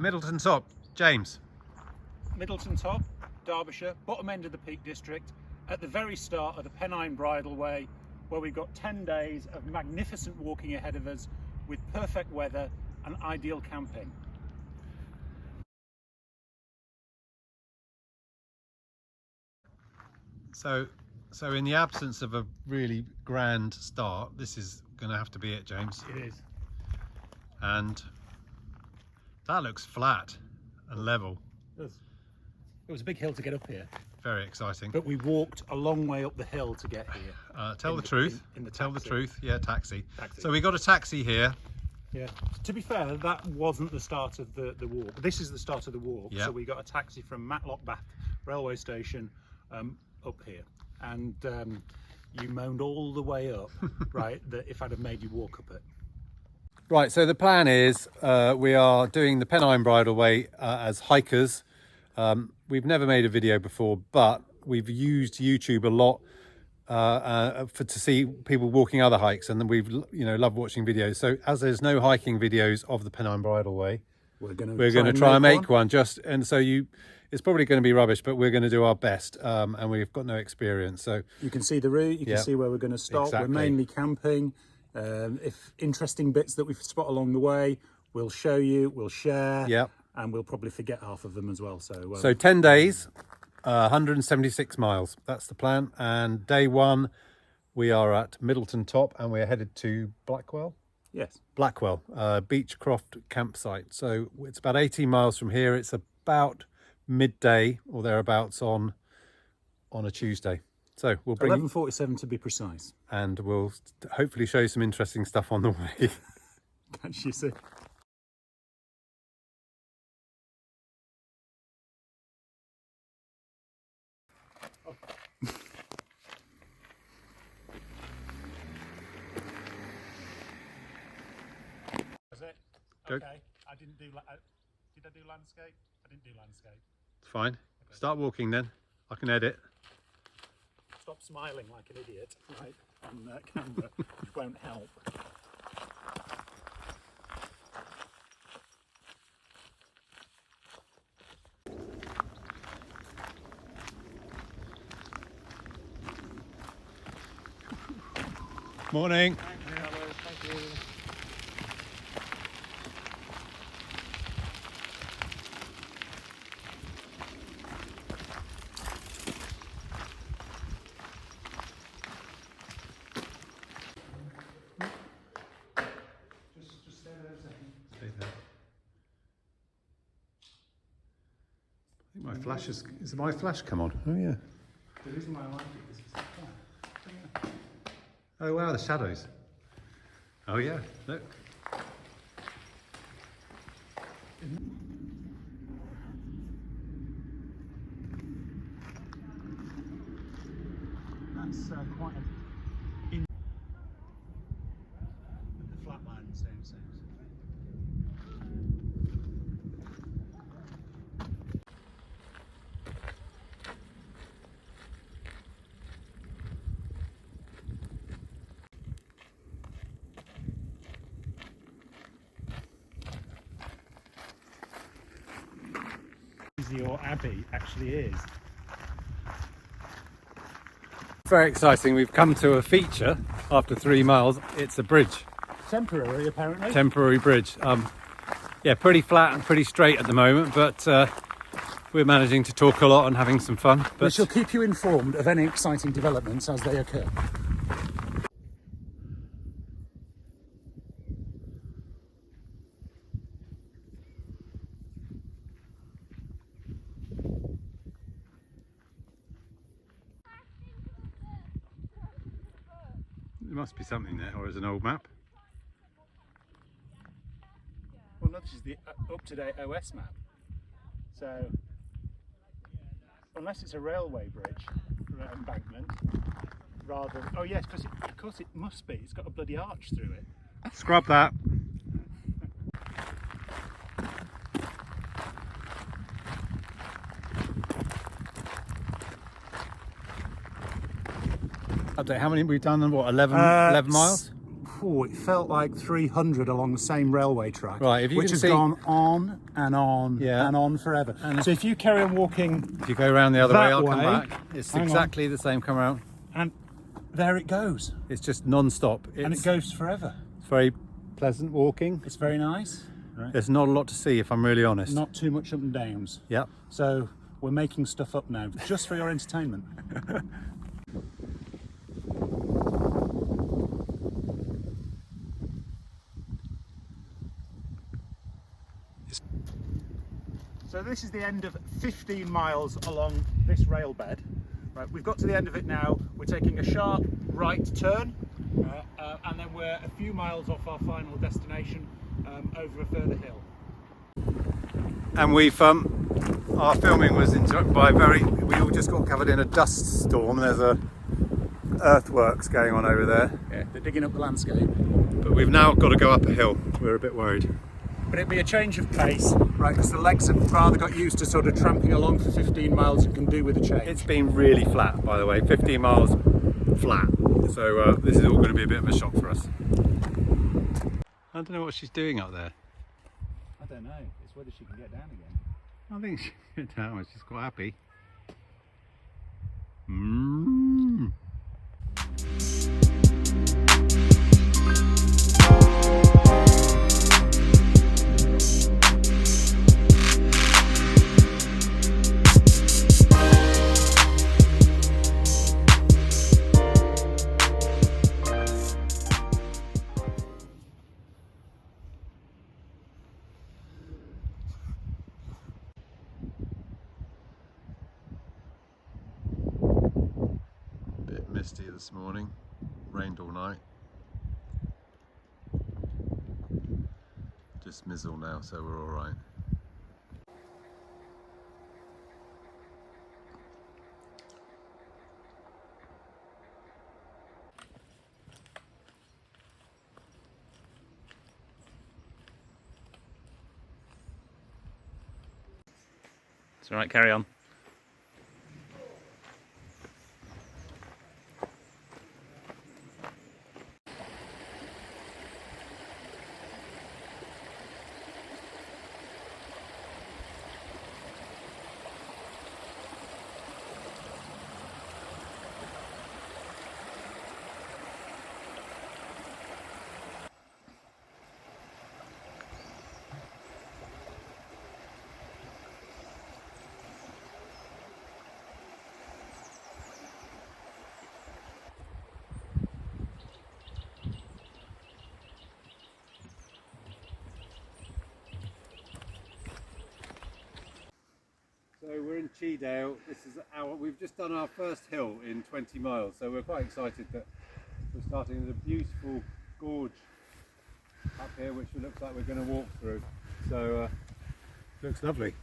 Middleton Top, James. Middleton Top, Derbyshire, bottom end of the Peak District, at the very start of the Pennine Bridleway, where we've got 10 days of magnificent walking ahead of us with perfect weather and ideal camping. So in the absence of a really grand start, this is going to have to be it, James. It is. And that looks flat and level. It was a big hill to get up here. Very exciting. But we walked a long way up the hill to get here. Tell the truth. Tell the truth. Yeah, taxi. Taxi. So we got a taxi here. Yeah. To be fair, that wasn't the start of the walk. This is the start of the walk. Yep. So we got a taxi from Matlock Bath railway station up here, and you moaned all the way up, right? That if I'd have made you walk up it. Right. So the plan is we are doing the Pennine Bridleway as hikers. We've never made a video before, but we've used YouTube a lot to see people walking other hikes, and then we've love watching videos. So as there's no hiking videos of the Pennine Bridleway, we're going to try and make one. It's probably going to be rubbish, but we're going to do our best, and we've got no experience. So you can see the route, you can see where we're going to stop. Exactly. We're mainly camping. If interesting bits that we spot along the way, we'll show you, we'll share. Yep. And we'll probably forget half of them as well. So 10 days, 176 miles. That's the plan. And day one, we are at Middleton Top, and we're headed to Blackwell. Yes. Blackwell, Beechcroft campsite. So it's about 18 miles from here. It's about midday or thereabouts on a Tuesday. So we'll bring 11:47 to be precise. And we'll hopefully show you some interesting stuff on the way. Can't you see? Was it? Okay. I didn't do. Did I do landscape? I didn't do landscape. It's fine. Okay. Start walking then. I can edit. Stop smiling like an idiot, right, on camera, which won't help. Morning. Thank you. Just stay there a second. Stay there. I think my flash is my flash come on? Oh yeah. The reason why I like it is it's Oh wow, the shadows. Oh yeah, look. That's quite a... The flat line staying the same. Your abbey actually is. Very exciting. We've come to a feature after 3 miles. It's a bridge. Temporary, apparently. Temporary bridge. Yeah, pretty flat and pretty straight at the moment, but we're managing to talk a lot and having some fun. But we shall keep you informed of any exciting developments as they occur. There must be something there, or is it an old map? Well, no, this is the up-to-date OS map. So, unless it's a railway bridge or embankment, rather... Oh yes, because of course it must be. It's got a bloody arch through it. Scrub that. Update, how many we've done? What, 11 miles? it felt like 300 along the same railway track, Right, if you which can has see- gone on and on Yeah. and on forever. So if you carry on walking, If you go around the other That way, I'll come way. back. It's Hang on. exactly the same come around. and there it goes, It's just non-stop. and it goes forever. It's very pleasant walking. It's very nice. Right. There's not a lot to see, if I'm really honest. Not too much up and downs. Yep. So we're making stuff up now, just for your entertainment. So this is the end of 15 miles along this rail bed. Right, we've got to the end of it now. We're taking a sharp right turn, and then we're a few miles off our final destination, over a further hill. And we've our filming was interrupted by we all just got covered in a dust storm. There's a earthworks going on over there, Yeah, they're digging up the landscape. but we've now got to go up a hill. We're a bit worried. But it'd be a change of pace, right, because the legs have rather got used to sort of tramping along for 15 miles and can do with a change. It's been really flat, by the way, 15 miles flat. So this is all going to be a bit of a shock for us. I don't know what she's doing up there. I don't know, it's whether she can get down again. I think she's down. She's quite happy. Bit misty this morning. Rained all night. Just mizzle now, so we're all right. It's all right, carry on. So we're in Cheedale. We've just done our first hill in 20 miles, so we're quite excited that we're starting with a beautiful gorge up here, which it looks like we're going to walk through. So looks lovely.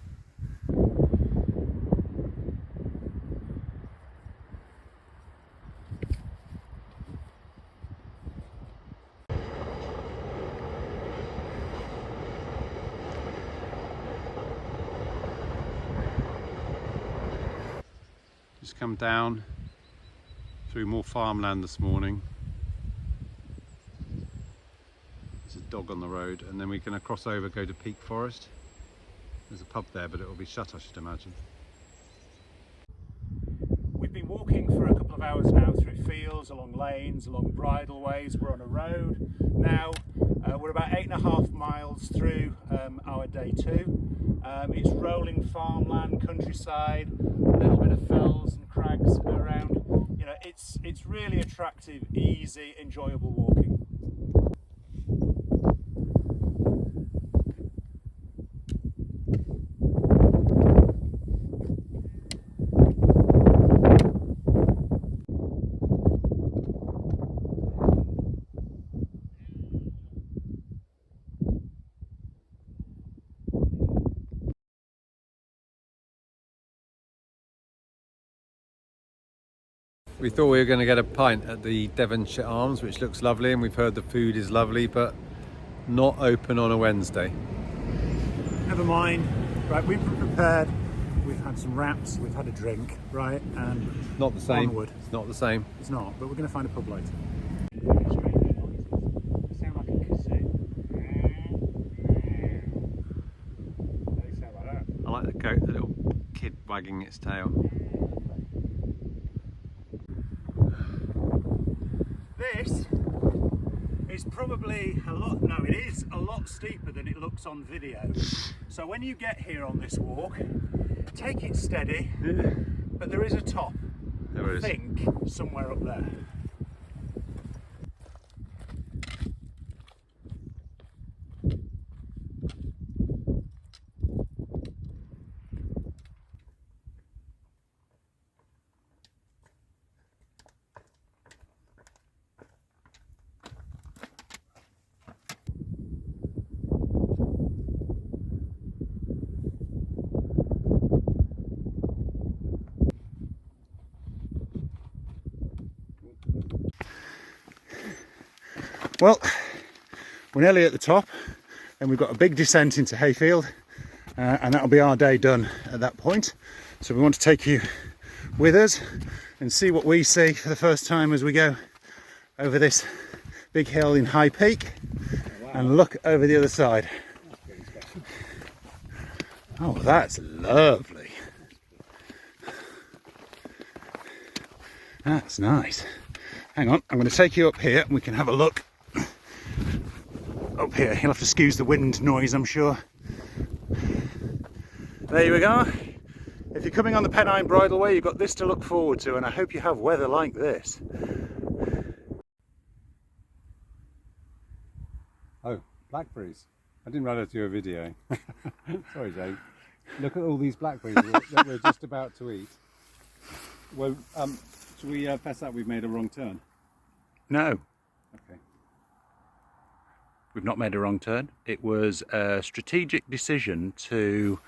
Just come down through more farmland this morning. There's a dog on the road, and then we're going to cross over, go to Peak Forest. There's a pub there, but it will be shut, I should imagine. We've been walking for a couple of hours now through fields, along lanes, along bridleways. We're on a road now. We're about 8.5 miles through our day 2. It's rolling farmland, countryside, a little bit of fells and crags around. You know, it's really attractive, easy, enjoyable walking. We thought we were going to get a pint at the Devonshire Arms, which looks lovely, and we've heard the food is lovely, but not open on a Wednesday. Never mind. Right, we've prepared. We've had some wraps, we've had a drink, right? And Not the same. onward. It's not the same. It's not, but we're going to find a pub later. wagging its tail. This is probably a lot, no, it is a lot steeper than it looks on video. So when you get here on this walk, take it steady, but there is a top, I think, somewhere up there. Well, we're nearly at the top and we've got a big descent into Hayfield and that'll be our day done at that point. So we want to take you with us and see what we see for the first time as we go over this big hill in High Peak. Oh, wow. And look over the other side. Oh, that's lovely. That's nice. Hang on, I'm going to take you up here and we can have a look. Up here, you'll have to excuse the wind noise, I'm sure. There we go. If you're coming on the Pennine Bridleway, you've got this to look forward to, and I hope you have weather like this. Oh, blackberries. I didn't realise you were videoing. Sorry, Jane. Look at all these blackberries that we're just about to eat. Well, should we fess up we've made a wrong turn? No. Okay. We've not made a wrong turn. It was a strategic decision to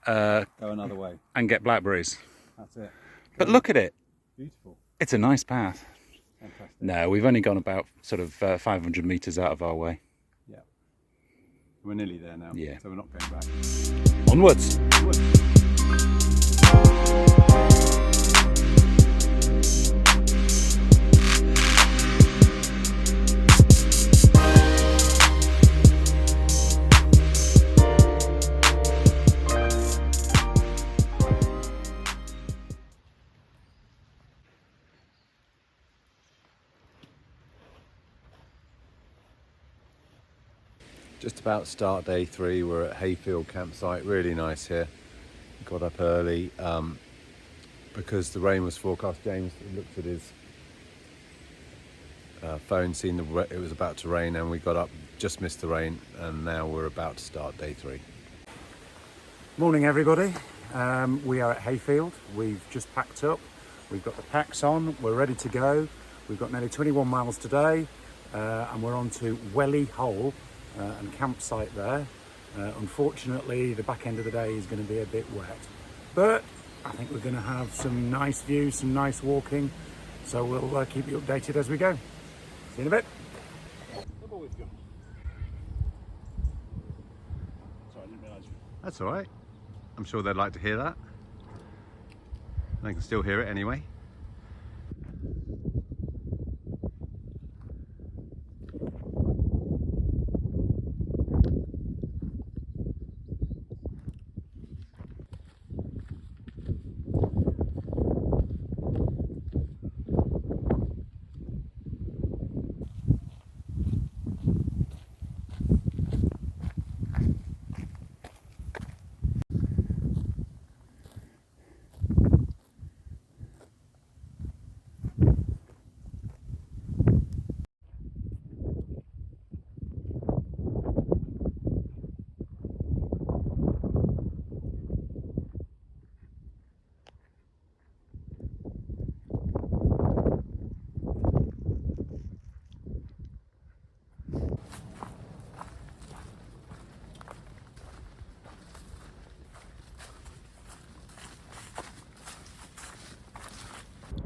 go another way and get blackberries. That's it. But look at it. Beautiful. It's a nice path. Fantastic. No, we've only gone about sort of 500 metres out of our way. Yeah. We're nearly there now. Yeah. So we're not going back. Onwards. Just about to start day 3. We're at Hayfield campsite. Really nice here. Got up early because the rain was forecast. James looked at his phone, seen it was about to rain, and we got up, just missed the rain, and now we're about to start day 3. Morning, everybody. We are at Hayfield. We've just packed up. We've got the packs on. We're ready to go. We've got nearly 21 miles today, and we're on to Welly Hole. And campsite there. Unfortunately, the back end of the day is going to be a bit wet, but I think we're going to have some nice views, some nice walking, so we'll keep you updated as we go. See you in a bit. Sorry, I didn't realise. That's all right. I'm sure they'd like to hear that. They can still hear it anyway.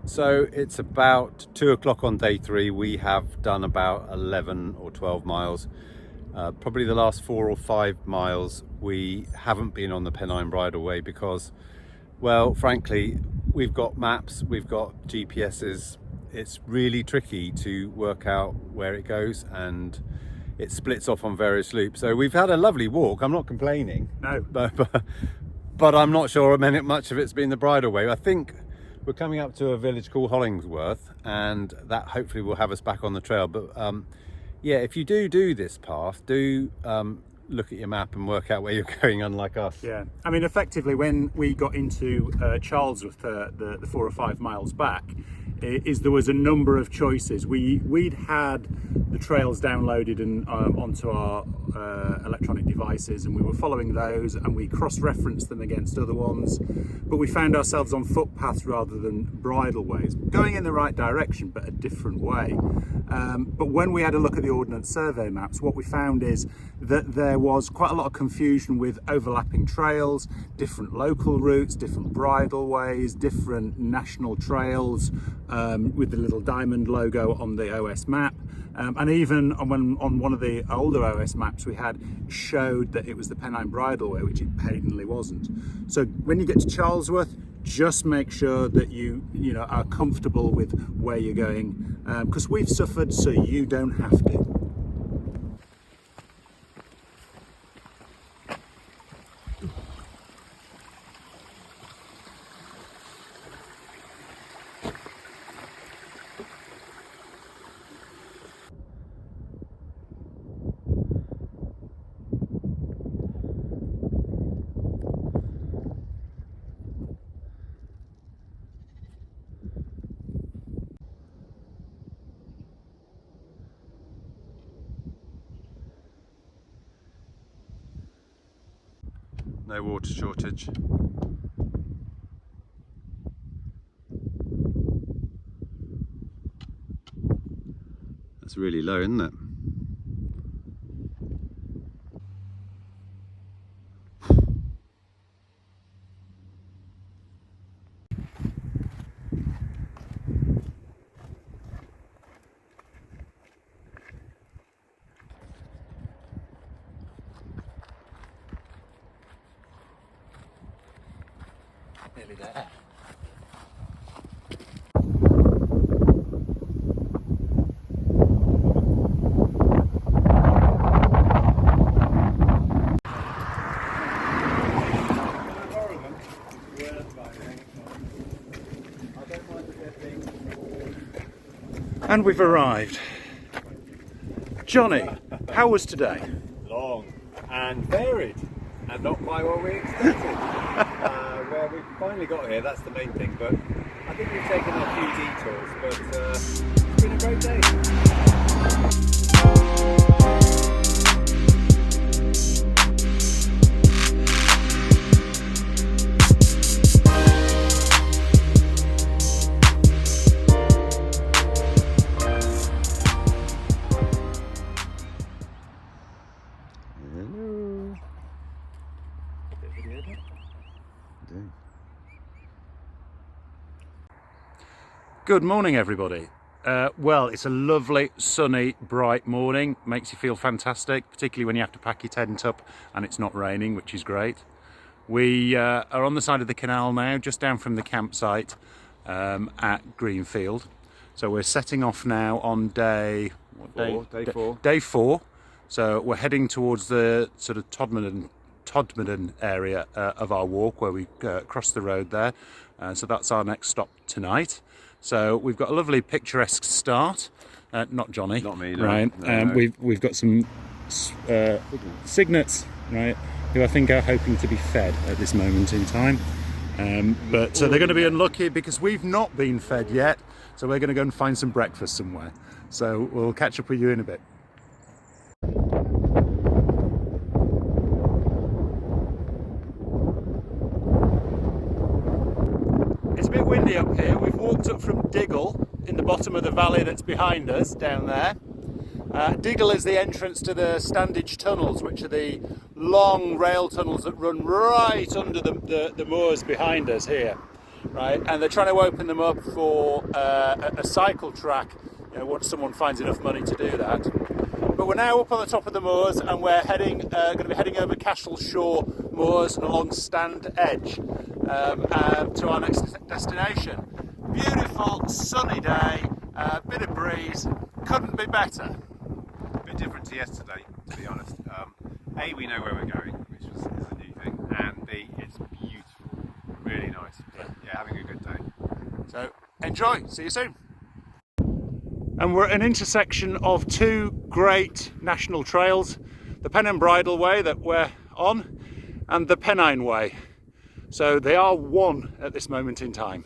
So it's about 2 o'clock on day 3. We have done about 11 or 12 miles. Probably the last 4 or 5 miles we haven't been on the Pennine Bridleway because, well, frankly, we've got maps, we've got GPSs. It's really tricky to work out where it goes, and it splits off on various loops. So we've had a lovely walk. I'm not complaining. No. But but I'm not sure much of it's been the bridleway. I think we're coming up to a village called Hollingsworth, and that hopefully will have us back on the trail. But yeah, if you do this path, do look at your map and work out where you're going, unlike us. Yeah, I mean, effectively, when we got into Charlesworth, the 4 or 5 miles back, there was a number of choices. We'd had the trails downloaded and onto our electronic devices, and we were following those, and we cross-referenced them against other ones, but we found ourselves on footpaths rather than bridleways, going in the right direction but a different way. But when we had a look at the Ordnance Survey maps, what we found is that there was quite a lot of confusion with overlapping trails, different local routes, different bridleways, different national trails, with the little diamond logo on the OS map. And even on one of the older OS maps we had, showed that it was the Pennine Bridleway, which it patently wasn't. So when you get to Charlesworth, just make sure that you are comfortable with where you're going, because we've suffered, so you don't have to. No water shortage. That's really low, isn't it? Nearly there. And we've arrived. Johnny, how was today? Long and varied, and not quite what we expected. Well, we finally got here, that's the main thing, but I think we've taken a few detours, but it's been a great day. Good morning, everybody. Well, it's a lovely, sunny, bright morning. Makes you feel fantastic, particularly when you have to pack your tent up and it's not raining, which is great. We are on the side of the canal now, just down from the campsite at Greenfield. So we're setting off now on day four. So we're heading towards the sort of Todmorden area of our walk, where we cross the road there. So that's our next stop tonight. So we've got a lovely picturesque start. Not Johnny. Not me, no. Right. No. We've got some cygnets, right, who I think are hoping to be fed at this moment in time. But they're going to be unlucky because we've not been fed yet. So we're going to go and find some breakfast somewhere. So we'll catch up with you in a bit. It's a bit windy up here. We've walked up from Diggle in the bottom of the valley that's behind us down there. Diggle is the entrance to the Standage tunnels, which are the long rail tunnels that run right under the moors behind us here, right? And they're trying to open them up for a cycle track, once someone finds enough money to do that. But we're now up on the top of the moors, and we're going to be heading over Cashel Shore moors and along Stand Edge to our next destination. Beautiful sunny day, bit of breeze, couldn't be better. A bit different to yesterday, to be honest. A, we know where we're going, which is a new thing, and B, it's beautiful. enjoy. See you soon. And we're at an intersection of two great national trails, the Pennine Bridleway that we're on and the Pennine Way. So they are one at this moment in time.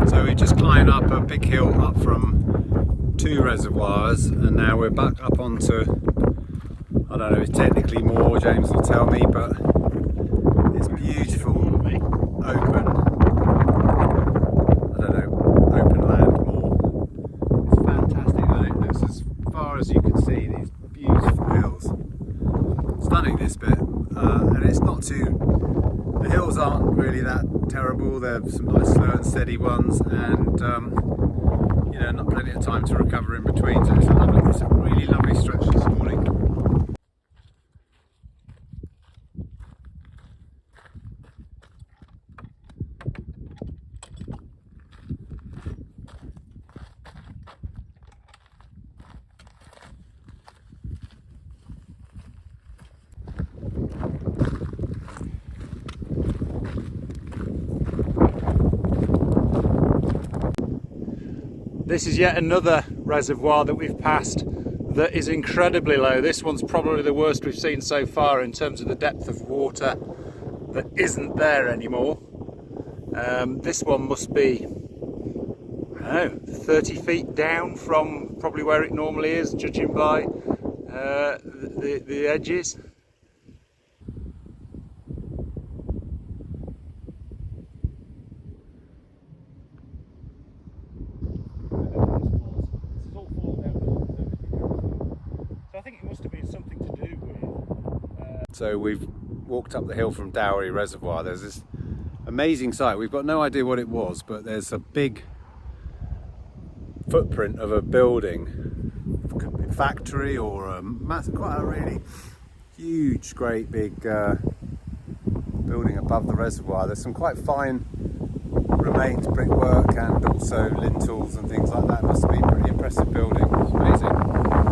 So we just climbed up a big hill up from two reservoirs, and now we're back up onto, I don't know, it's technically more, James will tell me, but it's beautiful, open, I don't know, open land more. It's fantastic, and it looks as far as you can see, these beautiful hills. Stunning this bit, and it's not too, the hills aren't really that terrible. There's some nice slow and steady ones, and you know, not plenty of time to recover in between. So it's a really lovely stretch this morning. This is yet another reservoir that we've passed that is incredibly low. This one's probably the worst we've seen so far in terms of the depth of water that isn't there anymore. This one must be, I don't know, 30 feet down from probably where it normally is, judging by the edges. So we've walked up the hill from Dowry Reservoir. There's this amazing site. We've got no idea what it was, but there's a big footprint of a building, could be a factory or a massive, quite a really huge, great big building above the reservoir. There's some quite fine remains, brickwork, and also lintels and things like that. It must be a pretty impressive building. It's amazing.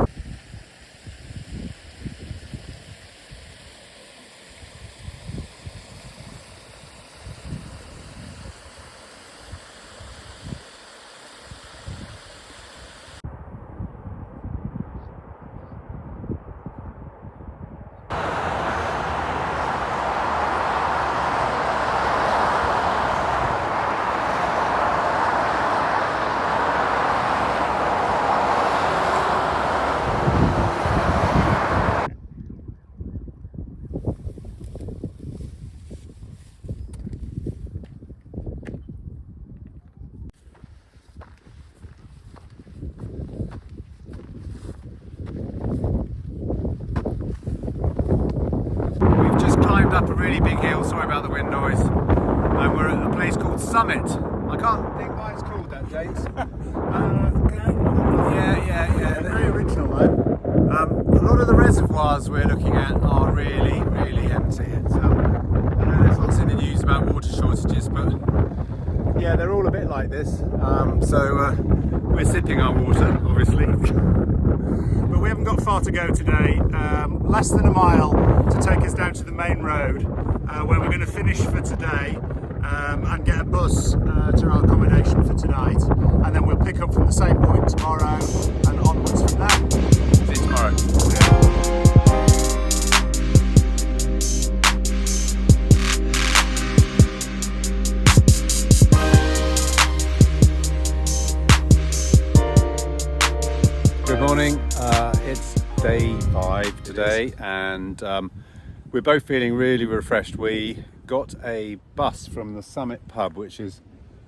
Up a really big hill, sorry about the wind noise, and we're at a place called Summit. I can't think why it's called that, James. Yeah. Very original though. A lot of the reservoirs we're looking at are really empty. I know there's lots in the news about water shortages, but yeah, they're all a bit like this. So we're sipping our water, obviously. But we haven't got far to go today, less than a mile to take us down to the main road where we're going to finish for today and get a bus to our accommodation for tonight, and then we'll pick up from the same point tomorrow and onwards from there. See you tomorrow. Good morning, it's day 5 today, and we're both feeling really refreshed. We got a bus from the Summit pub, which is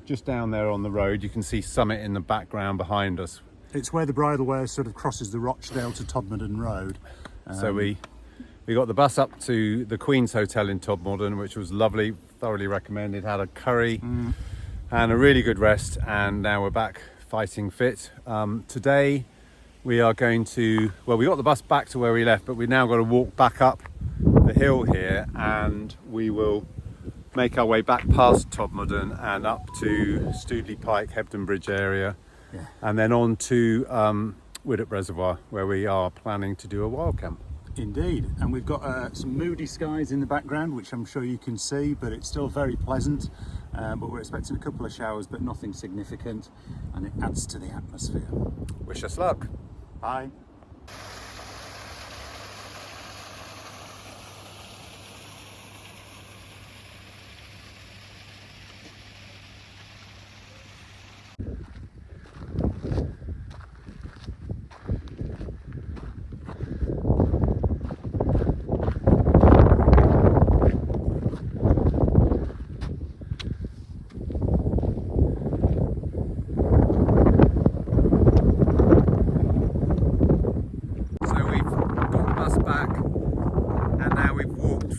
just down there on the road. You can see Summit in the background behind us. It's where the Bridleway sort of crosses the Rochdale to Todmorden Road. So we got the bus up to the Queen's Hotel in Todmorden, which was lovely, thoroughly recommended. Had a curry and a really good rest, and now we're back fighting fit. Today we are going to, well, we got the bus back to where we left, but we've now got to walk back up the hill here, and we will make our way back past Todmorden and up to Stoodley Pike, Hebden Bridge area, and then on to Widdop Reservoir, where we are planning to do a wild camp. Indeed, and we've got some moody skies in the background, which I'm sure you can see, but it's still very pleasant. But we're expecting a couple of showers, but nothing significant, and it adds to the atmosphere. Wish us luck. Bye.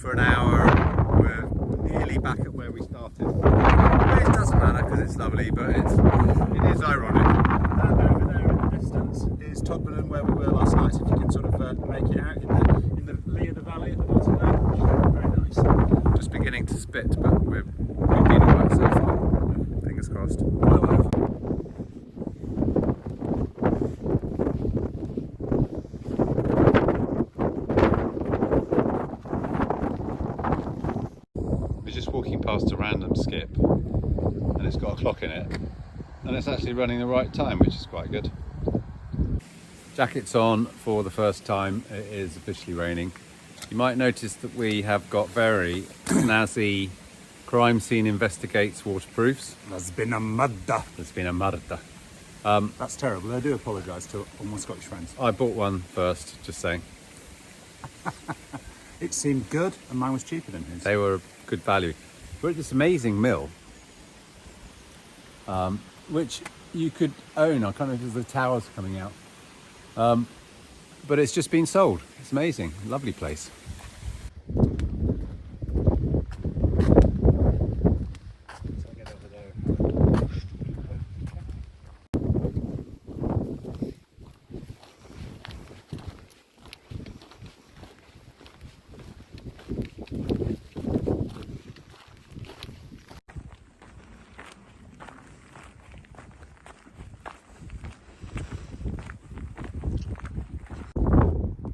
For an hour, we're nearly back at where we started. But it doesn't matter because it's lovely, but it is ironic. And over there in the distance is Todmorden, where we were last night. If you can sort of make it out in the lee of the valley at the bottom there, very nice. Just beginning to spit, but we've been alright so far. Fingers crossed. Just walking past a random skip and it's got a clock in it and it's actually running the right time, which is quite good. Jackets on for the first time. It is officially raining. You might notice that we have got very snazzy crime scene investigates waterproofs. There's been a murder. There's been a murder. That's terrible. I do apologise to all my Scottish friends. I bought one first, just saying. It seemed good and mine was cheaper than his. They were good value. We're at this amazing mill, which you could own. I can't know if the towers coming out, but it's just been sold. It's amazing, lovely place.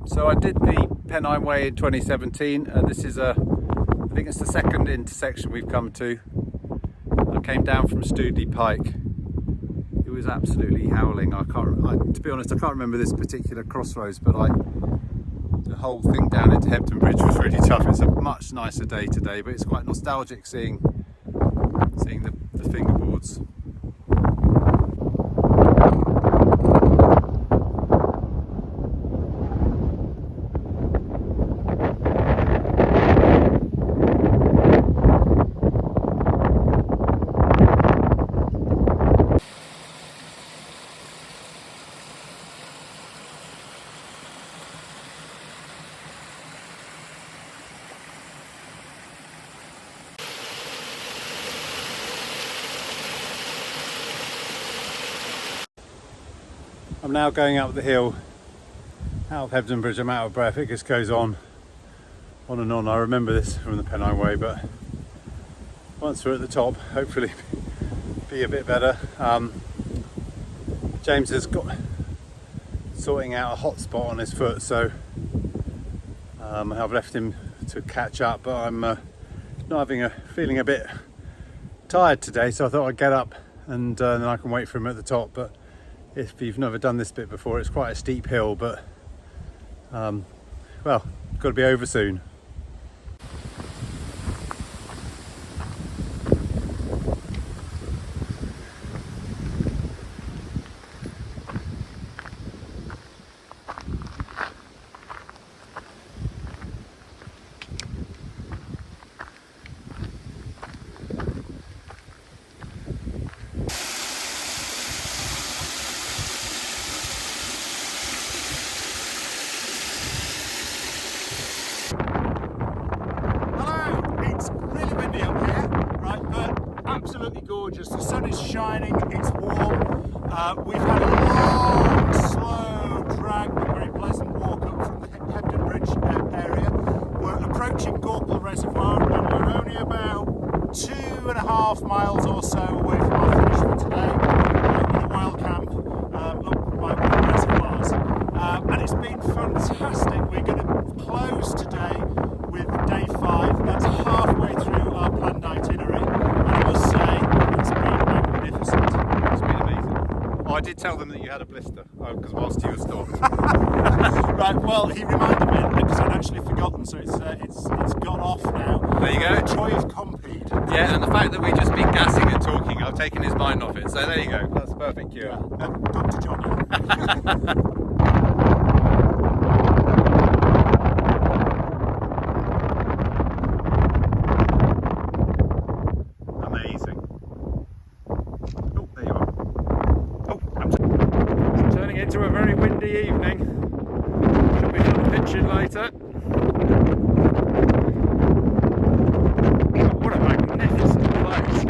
So I did the Pennine Way in 2017. This is I think it's the second intersection we've come to. I came down from Stoodley Pike. It was absolutely howling. To be honest, I can't remember this particular crossroads, but the whole thing down into Hebden Bridge was really tough. It's a much nicer day today, but it's quite nostalgic seeing the fingerboards. I'm now going up the hill out of Hebden Bridge. I'm out of breath. It just goes on and on. I remember this from the Pennine Way, but once we're at the top, hopefully be a bit better. James has got sorting out a hot spot on his foot, so I've left him to catch up, but I'm feeling a bit tired today, so I thought I'd get up and then I can wait for him at the top. But if you've never done this bit before, it's quite a steep hill, but well, got to be over soon. Absolutely gorgeous. The sun is shining, it's warm. We've had a long, slow, drag, but very pleasant walk up from the Hebden Bridge area. We're approaching Gorple Reservoir and we're only about 2.5 miles or so away from our finish for today. We're in a wild camp up by one of the reservoirs. And it's been fantastic. We're going to close today with day 5. That's halfway through our planned itinerary. And I must say, it's been magnificent. It's been amazing. Oh, I did tell them that you had a blister, because whilst you were stopped. Right, well, he reminded me because I'd actually forgotten, so it's gone off now. There you go. The joy of Compede. Yeah, and the fact that we've just been gassing and talking, I've taken his mind off it. So there you go. That's a perfect cure. Yeah, Dr. Johnny. Amazing. Oh, there you are. Oh, it's turning into a very windy evening. Should be fun pitching later. Oh, what a magnificent place.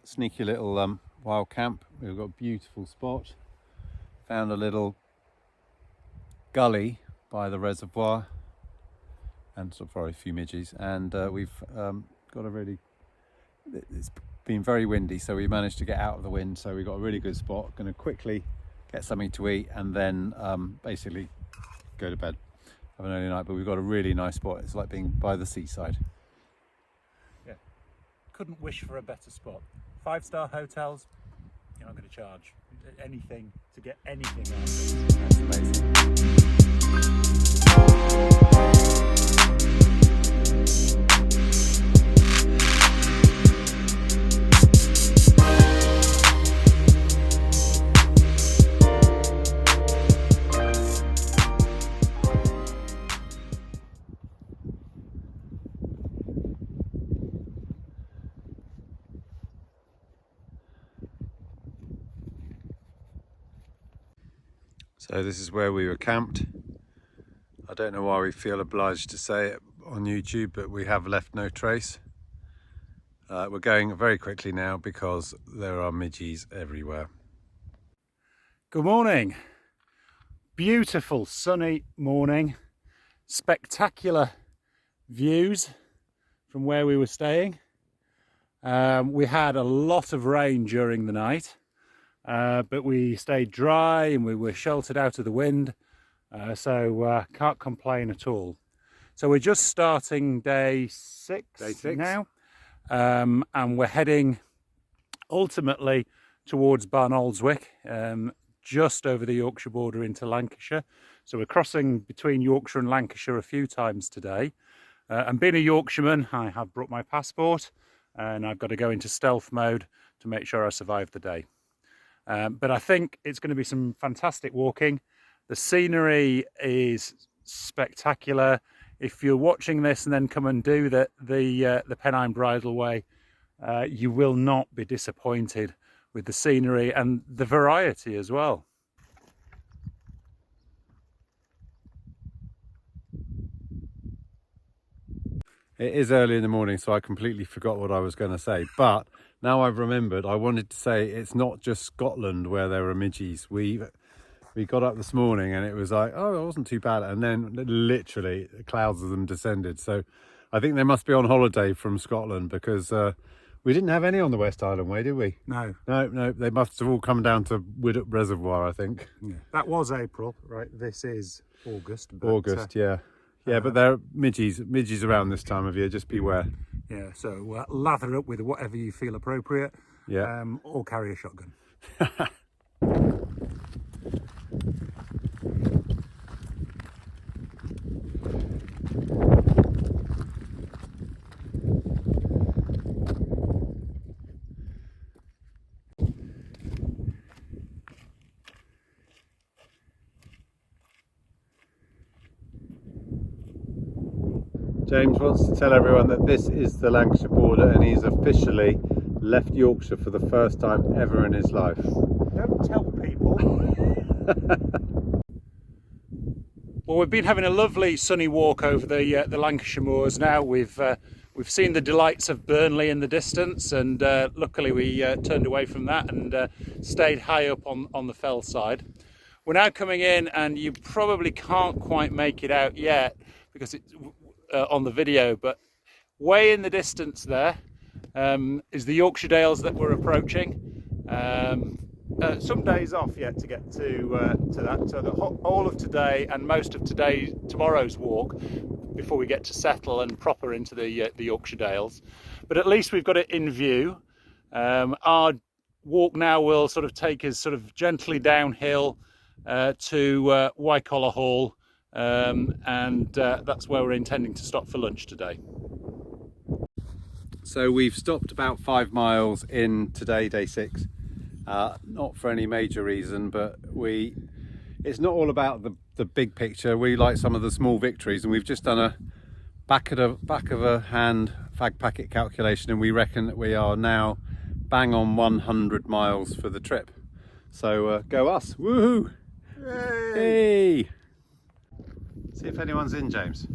Sneaky little wild camp. We've got a beautiful spot. Found a little gully by the reservoir, and sorry, a few midges. And we've got a really. It's been very windy, so we managed to get out of the wind. So we got a really good spot. Going to quickly get something to eat and then basically go to bed. Have an early night. But we've got a really nice spot. It's like being by the seaside. Couldn't wish for a better spot. 5-star hotels, you're not going to charge anything to get anything out of it. That's amazing. So this is where we were camped. I don't know why we feel obliged to say it on YouTube, but we have left no trace. We're going very quickly now because there are midges everywhere. Good morning. Beautiful sunny morning. Spectacular views from where we were staying. We had a lot of rain during the night. But we stayed dry and we were sheltered out of the wind, so can't complain at all. So we're just starting day six now, and we're heading ultimately towards Barnoldswick, just over the Yorkshire border into Lancashire. So we're crossing between Yorkshire and Lancashire a few times today. And being a Yorkshireman, I have brought my passport and I've got to go into stealth mode to make sure I survive the day. But I think it's going to be some fantastic walking. The scenery is spectacular. If you're watching this and then come and do the Pennine Bridleway, you will not be disappointed with the scenery and the variety as well. It is early in the morning, so I completely forgot what I was going to say. But now I've remembered, I wanted to say it's not just Scotland where there are midges. We got up this morning and it was like, oh, it wasn't too bad. And then literally clouds of them descended. So I think they must be on holiday from Scotland, because we didn't have any on the West Island Way, did we? No. No, they must have all come down to Widdop Reservoir, I think. Yeah. That was April, right? This is August. But, August, yeah. Yeah, but there are midges around this time of year, just beware. Yeah, so lather up with whatever you feel appropriate, Yeah. or carry a shotgun. James wants to tell everyone that this is the Lancashire border and he's officially left Yorkshire for the first time ever in his life. Don't tell people. Well, we've been having a lovely sunny walk over the Lancashire moors now. We've seen the delights of Burnley in the distance, and luckily we turned away from that and stayed high up on the fell side. We're now coming in, and you probably can't quite make it out yet because it's on the video, but way in the distance there is the Yorkshire Dales that we're approaching. Some days off yet to get to that, so all of today and most of tomorrow's walk before we get to settle and proper into the Yorkshire Dales. But at least we've got it in view. Our walk now will sort of take us sort of gently downhill to Wycoller Hall, and that's where we're intending to stop for lunch today. So we've stopped about 5 miles in today, day 6. Not for any major reason, but it's not all about the big picture. We like some of the small victories, and we've just done a back of a hand fag packet calculation, and we reckon that we are now bang on 100 miles for the trip. So go us, woohoo! Hey! See if anyone's in, James.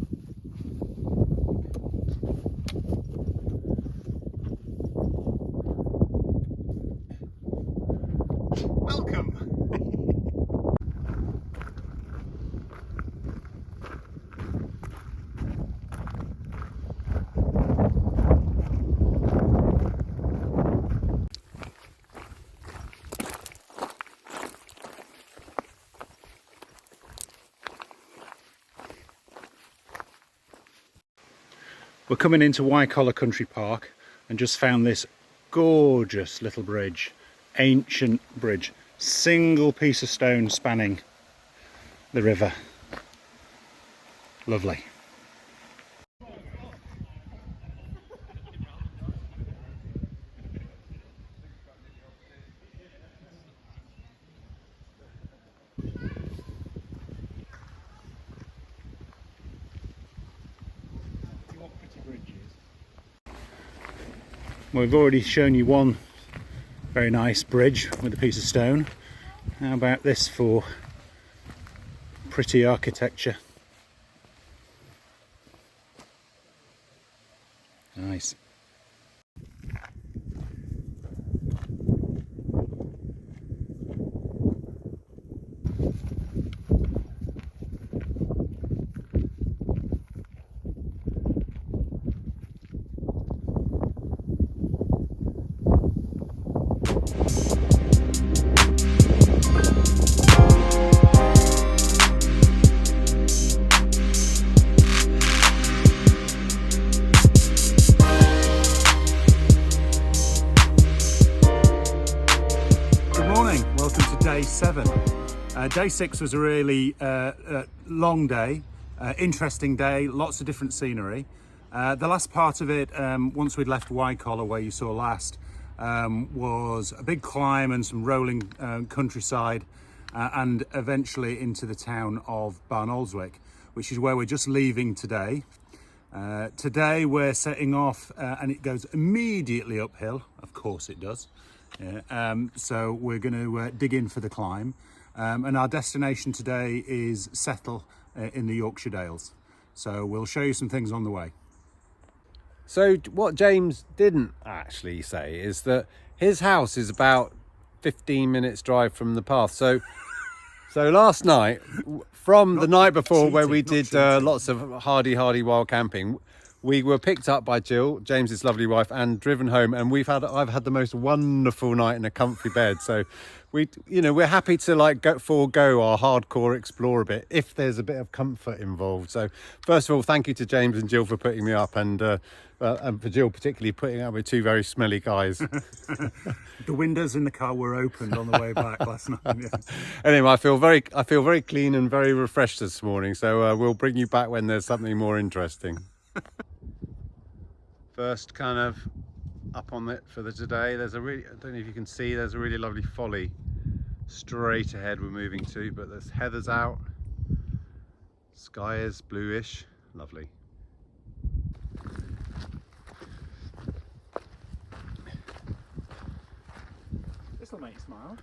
Welcome. We're coming into Wycoller Country Park and just found this gorgeous little bridge, ancient bridge, single piece of stone spanning the river. Lovely. Well, we've already shown you one very nice bridge with a piece of stone. How about this for pretty architecture? Nice. Welcome to day 7. Day 6 was a really long day, interesting day, lots of different scenery. The last part of it, once we'd left Wycoller, where you saw last, was a big climb and some rolling countryside, and eventually into the town of Barnoldswick, which is where we're just leaving today. Today we're setting off and it goes immediately uphill, of course it does. So we're going to dig in for the climb, and our destination today is settle in the Yorkshire Dales. So we'll show you some things on the way. So what James didn't actually say is that his house is about 15 minutes drive from the path. So last night, from the night before, where we did lots of hardy wild camping, we were picked up by Jill, James's lovely wife, and driven home, and I've had the most wonderful night in a comfy bed. So we're happy to forego our hardcore explore a bit if there's a bit of comfort involved. So first of all, thank you to James and Jill for putting me up, and for Jill particularly putting up with 2 very smelly guys. The windows in the car were opened on the way back last night. Yeah. Anyway, I feel very clean and very refreshed this morning. So we'll bring you back when there's something more interesting. First kind of up on it for today, I don't know if you can see, there's a really lovely folly straight ahead we're moving to, but there's heather's out, sky is bluish, lovely. will make you smile.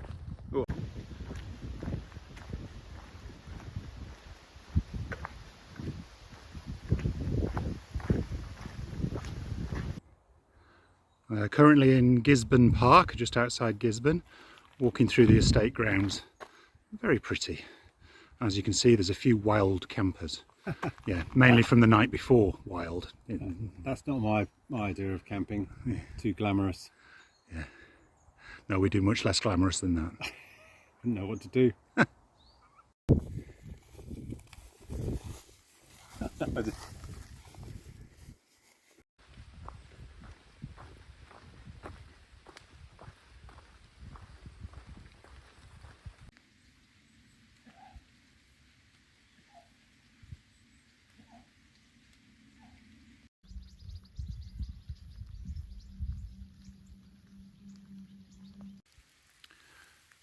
Currently in Gisborne Park, just outside Gisborne, walking through the estate grounds. Very pretty. As you can see, there's a few wild campers. Yeah, mainly from the night before wild. That's not my idea of camping. Yeah. Too glamorous. Yeah. No, we do much less glamorous than that. I don't know what to do.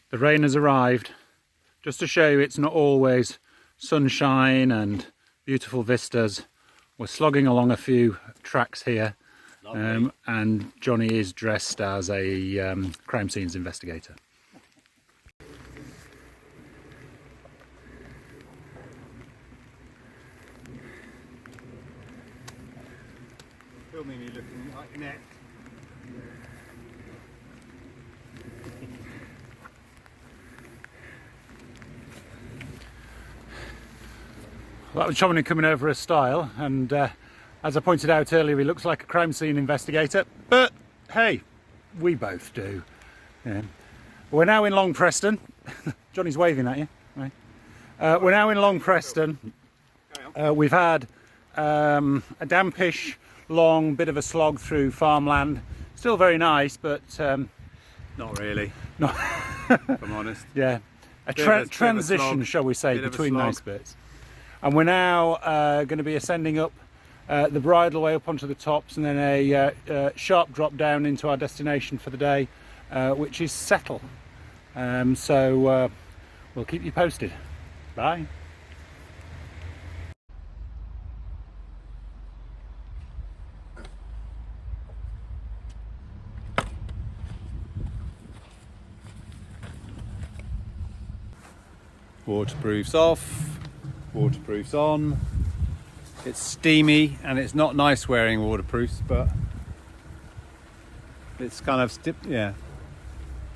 The rain has arrived. Just to show you it's not always sunshine and beautiful vistas. We're slogging along a few tracks here, and Johnny is dressed as a crime scenes investigator. Filming me looking like neck. Well, that was Johnny coming over a style, and as I pointed out earlier, he looks like a crime scene investigator, but hey, we both do. Yeah. We're now in Long Preston. Johnny's waving at you. Right. We're now in Long Preston. We've had a dampish, long bit of a slog through farmland. Still very nice, but not really. No. If I'm honest. Yeah, a transition, shall we say, between nice bits. And we're now going to be ascending up the bridleway up onto the tops, and then a sharp drop down into our destination for the day, which is Settle. So we'll keep you posted. Bye. Waterproof's off, waterproof's on. It's steamy and it's not nice wearing waterproofs, but it's kind of yeah.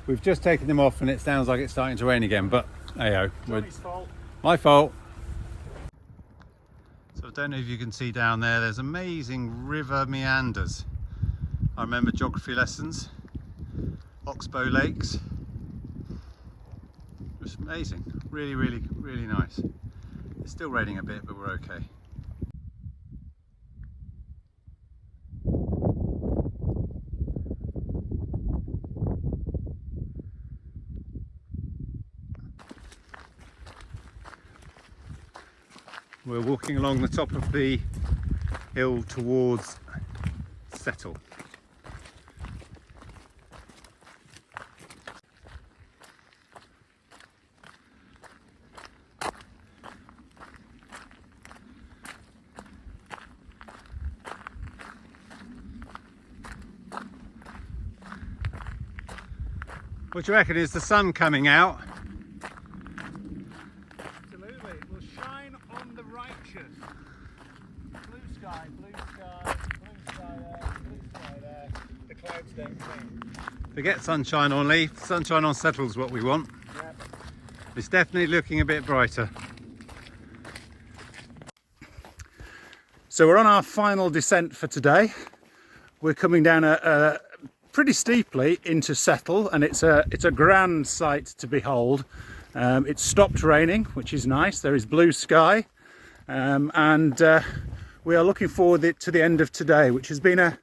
We've just taken them off and it sounds like it's starting to rain again, but hey-ho. Johnny's fault. My fault. So I don't know if you can see down there, there's amazing river meanders. I remember geography lessons, Oxbow Lakes. It was amazing, really, really, really nice. It's still raining a bit, but we're okay. We're walking along the top of the hill towards Settle. What do you reckon? Is the sun coming out? Absolutely, it will shine on the righteous. Blue sky, blue sky, blue sky there, blue sky there. The clouds don't clean. Forget sunshine on Leaf, sunshine on Settle's what we want. Yep. It's definitely looking a bit brighter. So we're on our final descent for today. We're coming down a pretty steeply into Settle, and it's a grand sight to behold. It's stopped raining, which is nice. There is blue sky, and we are looking forward to the end of today, which has been a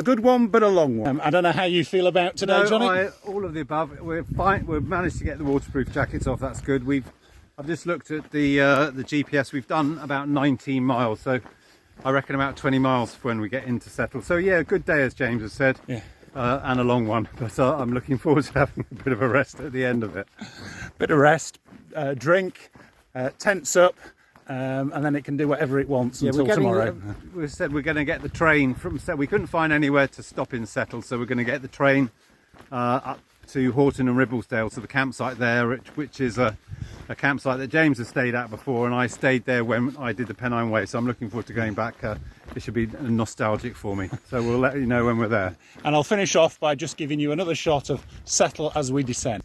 good one, but a long one. I don't know how you feel about today, Johnny. All of the above. We're fine. We've managed to get the waterproof jackets off. That's good. I've just looked at the GPS. We've done about 19 miles, so I reckon about 20 miles when we get into Settle. So yeah, a good day, as James has said. Yeah. And a long one, but I'm looking forward to having a bit of a rest at the end of it. Bit of rest, drink, tents up, and then it can do whatever it wants until tomorrow. We said we're going to get the train from Settle. We couldn't find anywhere to stop in Settle, so we're going to get the train up to Horton and Ribblesdale, to the campsite there, which is a campsite that James has stayed at before, and I stayed there when I did the Pennine Way, so I'm looking forward to going back. It should be nostalgic for me, so we'll let you know when we're there. And I'll finish off by just giving you another shot of Settle as we descend.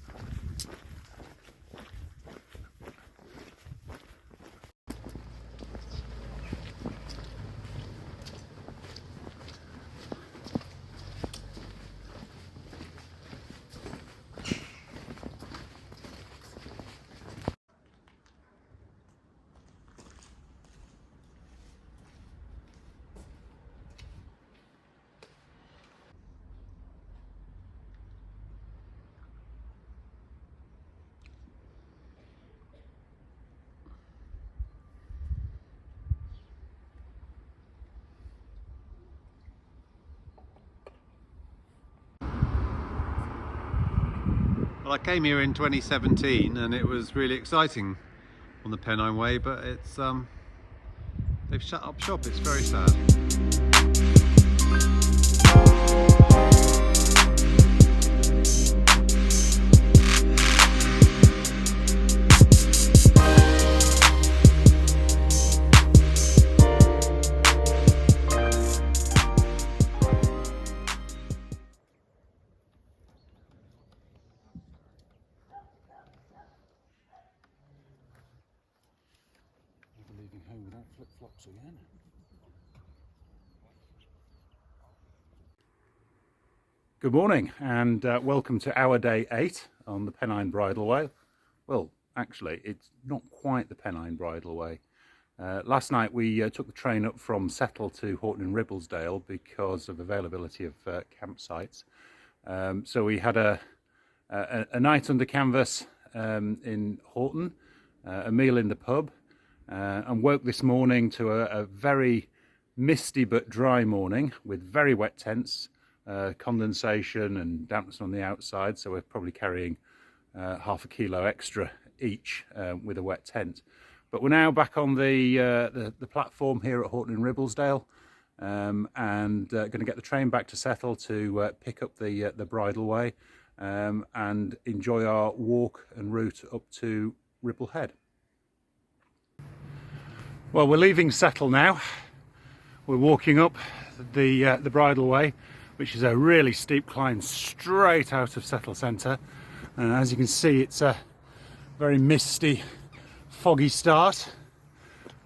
Well, I came here in 2017 and it was really exciting on the Pennine Way, but it's they've shut up shop. It's very sad. Leaving home without flip-flops again. Good morning and welcome to our day 8 on the Pennine Bridleway. Well, actually, it's not quite the Pennine Bridleway. Last night we took the train up from Settle to Horton and Ribblesdale because of availability of campsites. So we had a night under canvas in Horton, a meal in the pub, and woke this morning to a very misty but dry morning with very wet tents, condensation and dampness on the outside, so we're probably carrying half a kilo extra each with a wet tent. But we're now back on the platform here at Horton and Ribblesdale, and going to get the train back to Settle to pick up the Bridleway and enjoy our walk and route up to Ribble Head. Well, we're leaving Settle now. We're walking up the Bridleway, which is a really steep climb straight out of Settle Centre. And as you can see, it's a very misty, foggy start.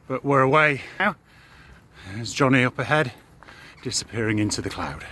But we're away now. There's Johnny up ahead, disappearing into the cloud.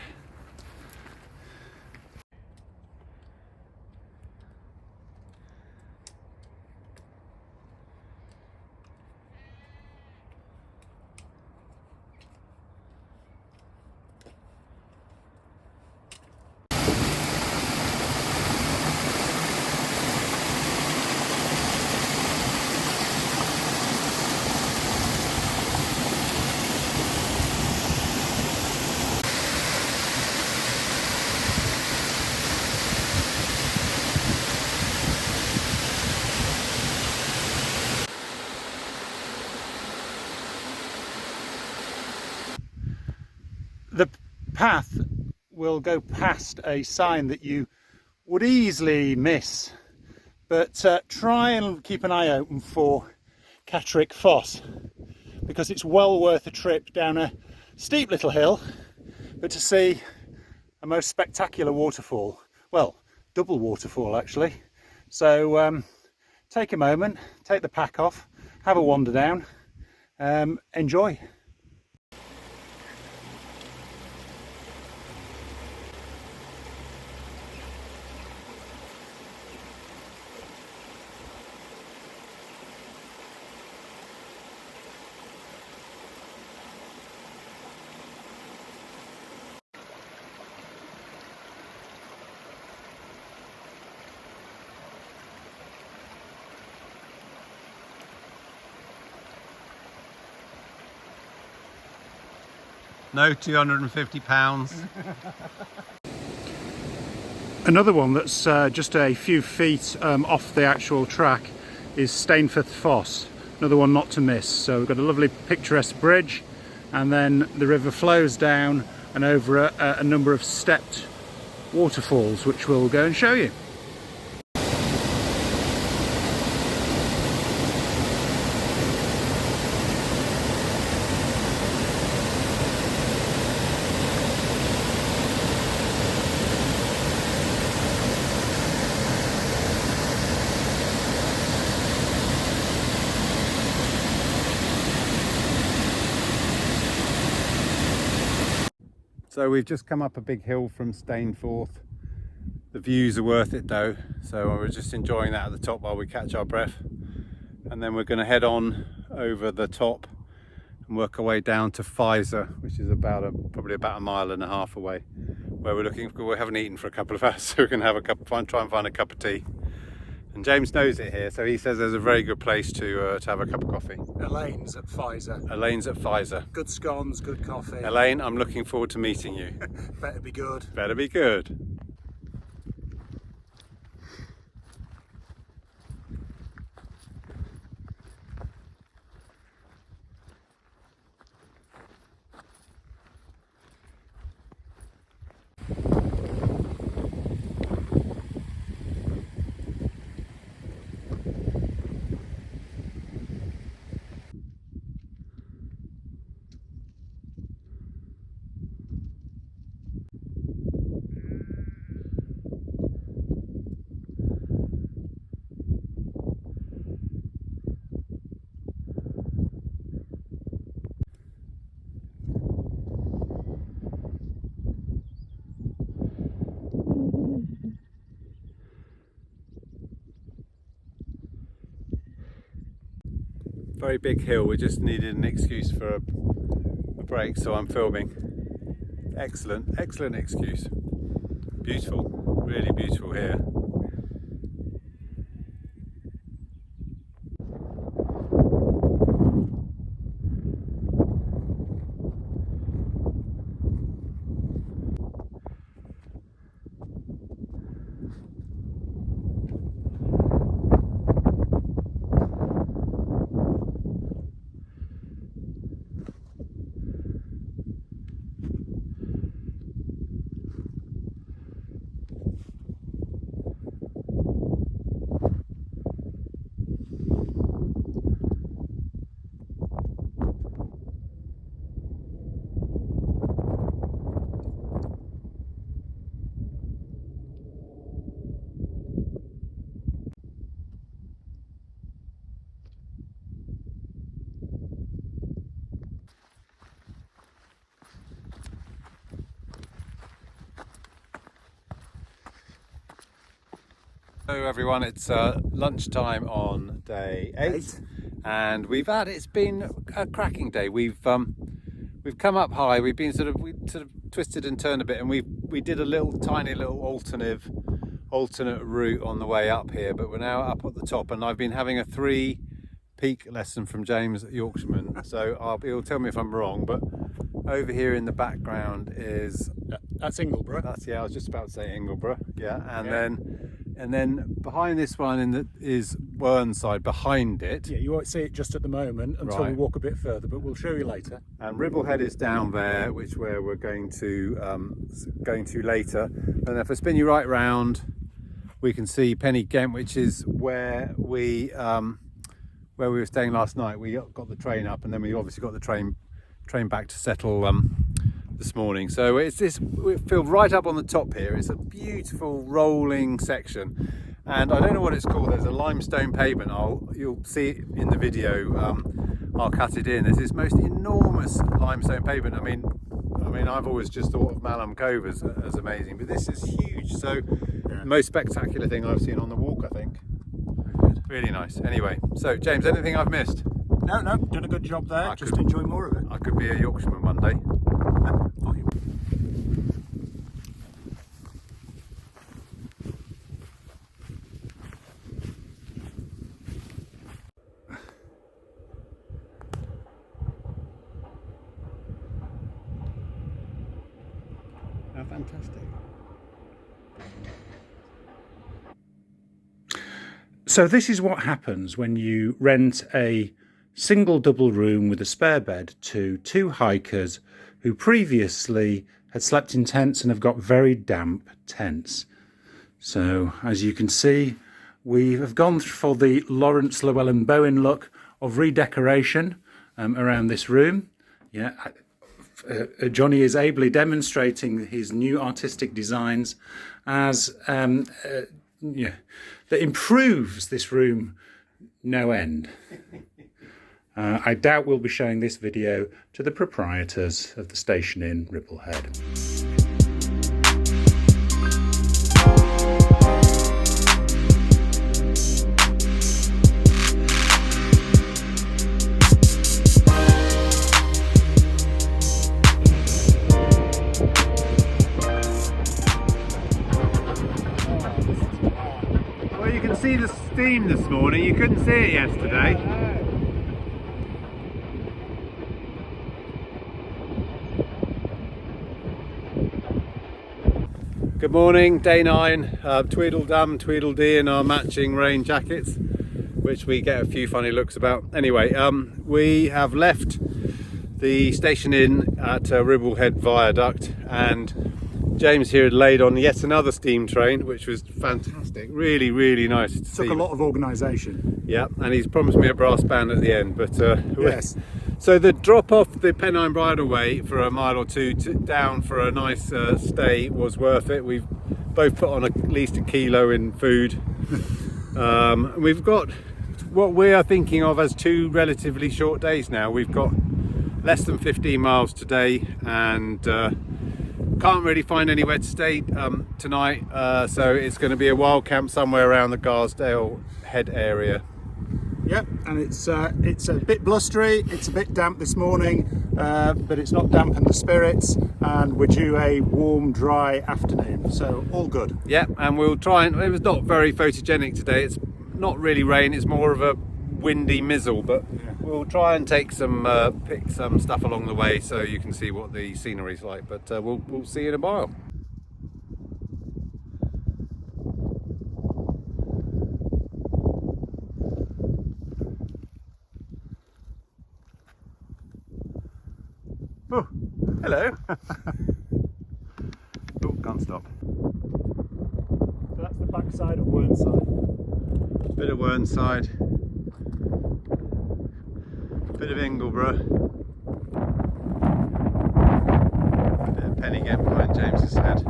The path will go past a sign that you would easily miss, but try and keep an eye open for Catterick Foss, because it's well worth a trip down a steep little hill, but to see a most spectacular waterfall. Well, double waterfall actually. So take a moment, take the pack off, have a wander down, enjoy. No £250. Another one that's just a few feet off the actual track is Stainforth Foss. Another one not to miss. So we've got a lovely picturesque bridge, and then the river flows down and over a number of stepped waterfalls, which we'll go and show you. So we've just come up a big hill from Stainforth. The views are worth it though, so we're just enjoying that at the top while we catch our breath. And then we're going to head on over the top and work our way down to Pfizer, which is probably about a mile and a half away, where we haven't eaten for a couple of hours, so we can have try and find a cup of tea. And James knows it here, so he says there's a very good place to have a cup of coffee. Elaine's at Pfizer. Elaine's at Pfizer. Good scones, good coffee. Elaine, I'm looking forward to meeting you. Better be good. Better be good. Very big hill, we just needed an excuse for a break, so I'm filming. Excellent excuse. Beautiful, really beautiful here. Hello everyone, it's lunchtime on day 8 and it's been a cracking day. We've come up high, we sort of twisted and turned a bit, and we did a tiny little alternate route on the way up here, but we're now up at the top, and I've been having a 3 peak lesson from James Yorkshireman, so he'll tell me if I'm wrong, but over here in the background is that's Ingleborough. I was just about to say Ingleborough, and then behind this one is Whernside behind it. Yeah, you won't see it just at the moment until we walk a bit further, but we'll show you later. And Ribblehead is down there, where we're going to later. And if I spin you right round, we can see Pennine Bridleway, which is where we were staying last night. We got the train up, and then we obviously got the train back to settle this morning. So we feel right up on the top here. It's a beautiful rolling section, and I don't know what it's called. There's a limestone pavement. You'll see it in the video. I'll cut it in. There's this most enormous limestone pavement. I mean I've always just thought of Malham Cove as amazing, but this is huge. So the most spectacular thing I've seen on the walk, I think. Really nice. Anyway, so James, anything I've missed? No, done a good job there. Just enjoy more of it. I could be a Yorkshireman one day. How fantastic. So this is what happens when you rent a single double room with a spare bed to 2 hikers who previously had slept in tents and have got very damp tents. So as you can see, we have gone for the Lawrence Llewellyn Bowen look of redecoration around this room. Yeah, Johnny is ably demonstrating his new artistic designs as yeah, that improves this room no end. I doubt we'll be showing this video to the proprietors of the station in Ripplehead. Well, you can see the steam this morning. You couldn't see it yesterday. Good morning, day 9, Tweedledum, Tweedledee in our matching rain jackets, which we get a few funny looks about. Anyway, we have left the station inn at Ribblehead Viaduct, and James here had laid on yet another steam train, which was fantastic. Really, really nice to see. Took a lot of organisation. Yeah, and he's promised me a brass band at the end, but Yes. So the drop off the Pennine Bridleway for a mile or two down for a nice stay was worth it. We've both put on at least a kilo in food. We've got what we are thinking of as 2 relatively short days now. We've got less than 15 miles today, and can't really find anywhere to stay tonight, so it's going to be a wild camp somewhere around the Garsdale Head area. Yep, and it's a bit blustery, it's a bit damp this morning, but it's not dampened the spirits, and we're due a warm, dry afternoon, so all good. Yeah, and we'll try and, it was not very photogenic today, it's not really rain, it's more of a windy mizzle, but Yeah. we'll try and take some, pick some stuff along the way so you can see what the scenery's like, but we'll see you in a while. Oh, hello. Oh, can't stop. So that's the backside of Whernside. Bit of Whernside. Bit of Ingleborough. Bit of Pennine behind James's head. You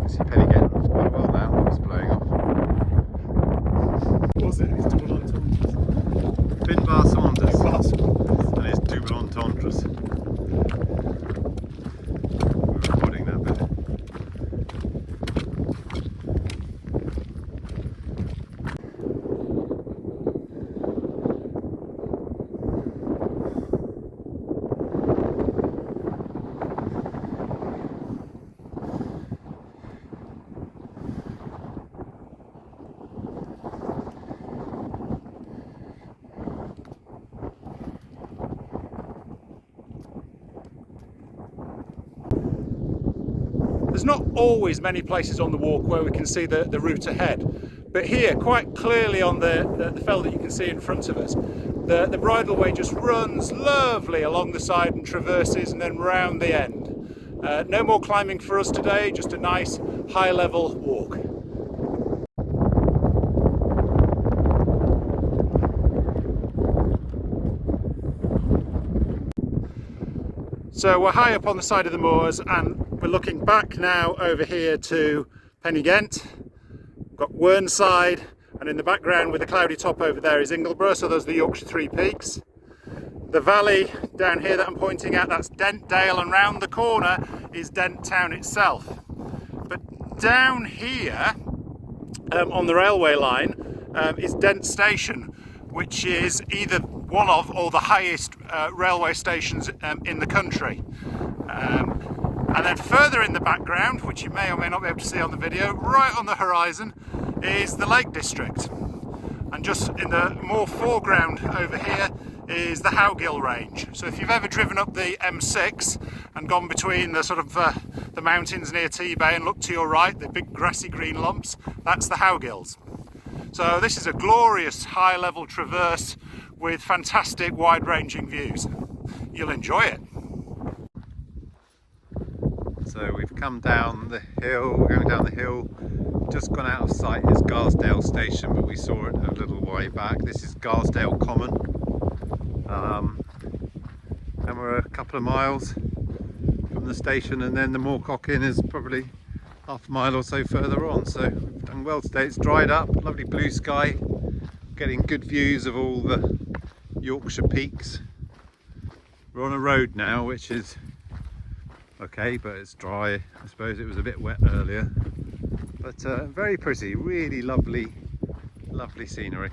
can see Pennine quite well now. It's blowing off. What was it? It's double entendres. Finbar Saunders. And his double entendres. We're recording that bit. There's not always many places on the walk where we can see the route ahead, but here, quite clearly on the fell that you can see in front of us, the bridleway just runs lovely along the side and traverses and then round the end. No more climbing for us today, just a nice high level walk. So we're high up on the side of the moors and we're looking back now over here to Pennine. Got Whernside, and in the background with the cloudy top over there is Ingleborough, so those are the Yorkshire Three Peaks. The valley down here that I'm pointing at, that's Dentdale, and round the corner is Dent Town itself. But down here on the railway line is Dent Station, which is either one of or the highest railway stations in the country. And then further in the background, which you may or may not be able to see on the video, right on the horizon is the Lake District. And just in the more foreground over here is the Howgill Range. So if you've ever driven up the M6 and gone between the sort of the mountains near T-Bay and looked to your right, the big grassy green lumps, that's the Howgills. So this is a glorious high level traverse with fantastic wide ranging views. You'll enjoy it. So we've come down the hill, we're going down the hill. Just gone out of sight is Garsdale Station, but we saw it a little way back. This is Garsdale Common. And we're a couple of miles from the station, and then the Moorcock Inn is probably half a mile or so further on. So we've done well today. It's dried up, lovely blue sky, getting good views of all the Yorkshire peaks. We're on a road now, which is okay, but it's dry. I suppose it was a bit wet earlier, but very pretty, really lovely scenery.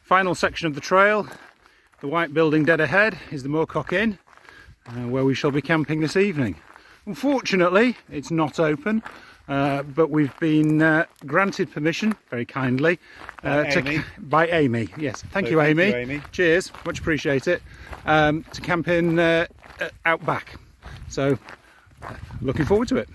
Final section of the trail, the white building dead ahead, is the Moorcock Inn, where we shall be camping this evening. Unfortunately, it's not open, but we've been granted permission, very kindly, by Amy. Yes, thank you, Amy. Cheers, much appreciate it. To camp in out back. So, looking forward to it.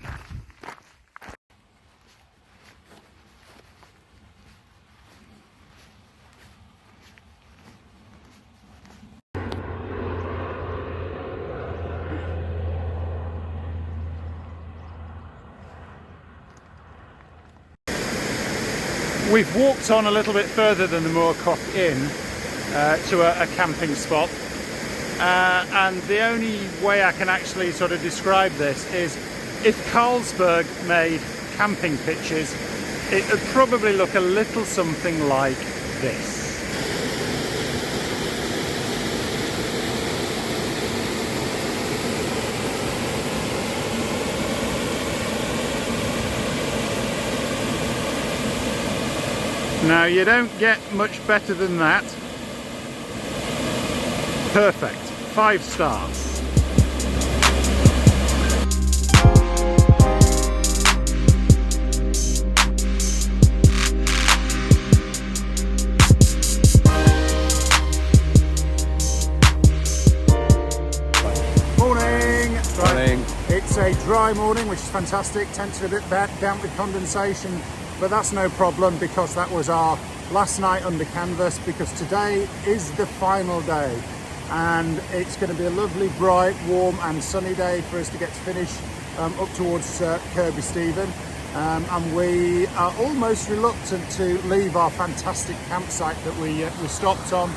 We've walked on a little bit further than the Moorcock Inn to a camping spot, and the only way I can actually sort of describe this is if Carlsberg made camping pitches, it would probably look a little something like this. Now you don't get much better than that. Perfect, 5 stars. Morning. Morning. It's a dry morning, which is fantastic. Temps are a bit damp with condensation. But that's no problem, because that was our last night under canvas, because today is the final day and it's going to be a lovely, bright, warm and sunny day for us to get to finish up towards Kirby Stephen, and we are almost reluctant to leave our fantastic campsite that we stopped on.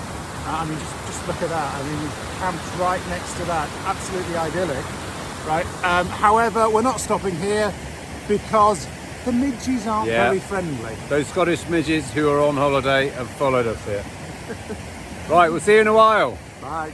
I mean, just look at that. I mean, we camped right next to that. Absolutely idyllic, right? However, we're not stopping here because the midges aren't very friendly. Those Scottish midges who are on holiday have followed us here. Right, we'll see you in a while. Bye.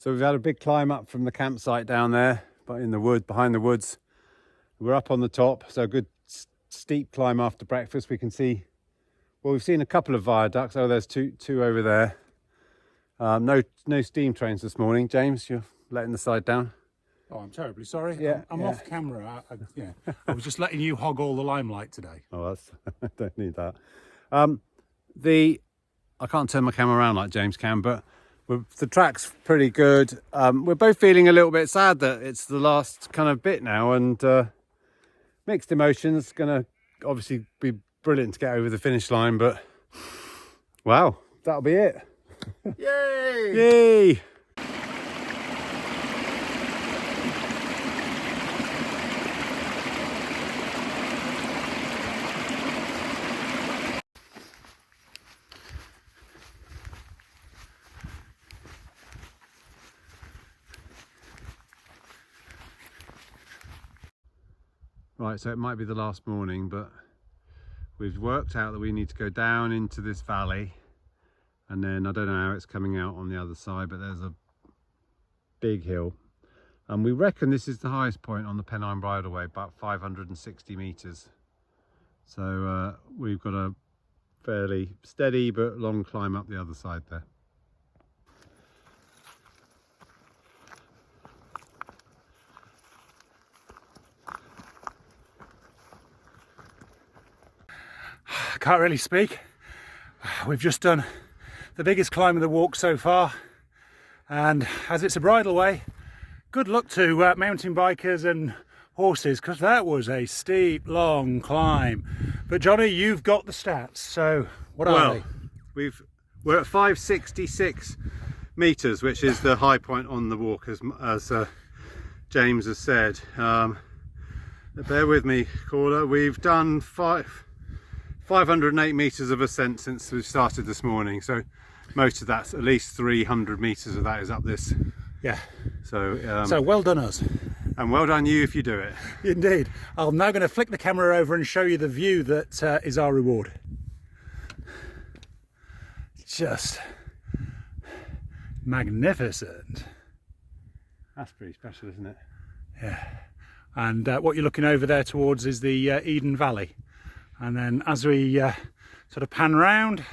So we've had a big climb up from the campsite down there, but in the wood, behind the woods. We're up on the top, so a good steep climb after breakfast. We can see, well, we've seen a couple of viaducts. Oh, there's two over there. No steam trains this morning. James, you're letting the side down. Oh, I'm terribly sorry. Yeah, I'm off camera. I was just letting you hog all the limelight today. Oh, that's I don't need that. I can't turn my camera around like James can, but The track's pretty good. We're both feeling a little bit sad that it's the last kind of bit now, and mixed emotions. Gonna obviously be brilliant to get over the finish line, but wow, that'll be it. Yay! Yay! Right, so it might be the last morning, but we've worked out that we need to go down into this valley, and then I don't know how it's coming out on the other side, but there's a big hill, and we reckon this is the highest point on the Pennine Bridleway, about 560 meters. So we've got a fairly steady but long climb up the other side there. I can't really speak. We've just done the biggest climb of the walk so far, and as it's a bridleway, good luck to mountain bikers and horses, because that was a steep, long climb. But Johnny, you've got the stats, so what are they? We're at 566 meters, which is the high point on the walk, as James has said. Bear with me, caller. We've done 508 meters of ascent since we started this morning, so most of that's at least 300 meters of that is up this. Yeah. So well done us. And well done you if you do it. Indeed. I'm now going to flick the camera over and show you the view that is our reward. Just magnificent. That's pretty special, isn't it? Yeah. And what you're looking over there towards is the Eden Valley. And then as we sort of pan round,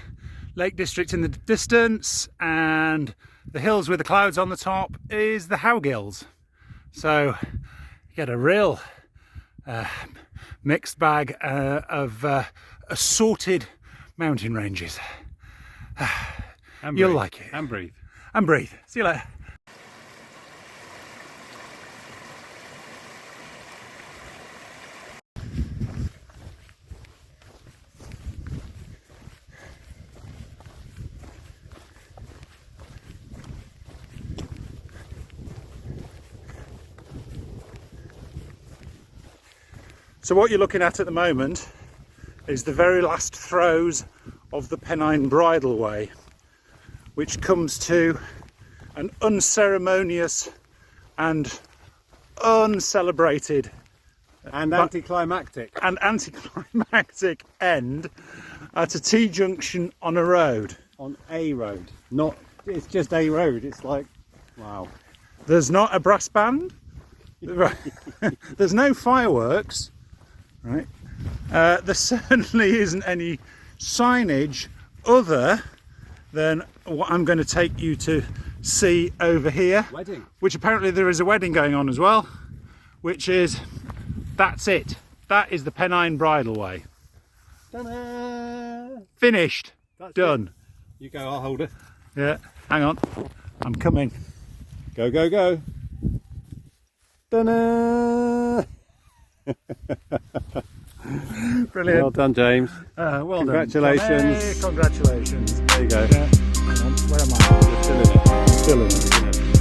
Lake District in the distance, and the hills with the clouds on the top is the Howgills. So you get a real mixed bag of assorted mountain ranges. You'll like it. And breathe. And breathe. See you later. So what you're looking at the moment is the very last throes of the Pennine Bridleway, which comes to an unceremonious and uncelebrated And anticlimactic. end at a T-junction on a road. On a road. Not, it's just a road. It's like, wow. There's not a brass band. There's no fireworks. Right. There certainly isn't any signage other than what I'm going to take you to see over here. Wedding. Which apparently there is a wedding going on as well, which is, that's it. That is the Pennine Bridleway. Ta-da! Finished. That's done. It. You go, I'll hold it. Yeah, hang on. I'm coming. Go, go, go. Ta-da! Brilliant. Well done, James. Well Congratulations. done. Hey, congratulations. There you go. Hang on, where am I? You're still in it. Still in it.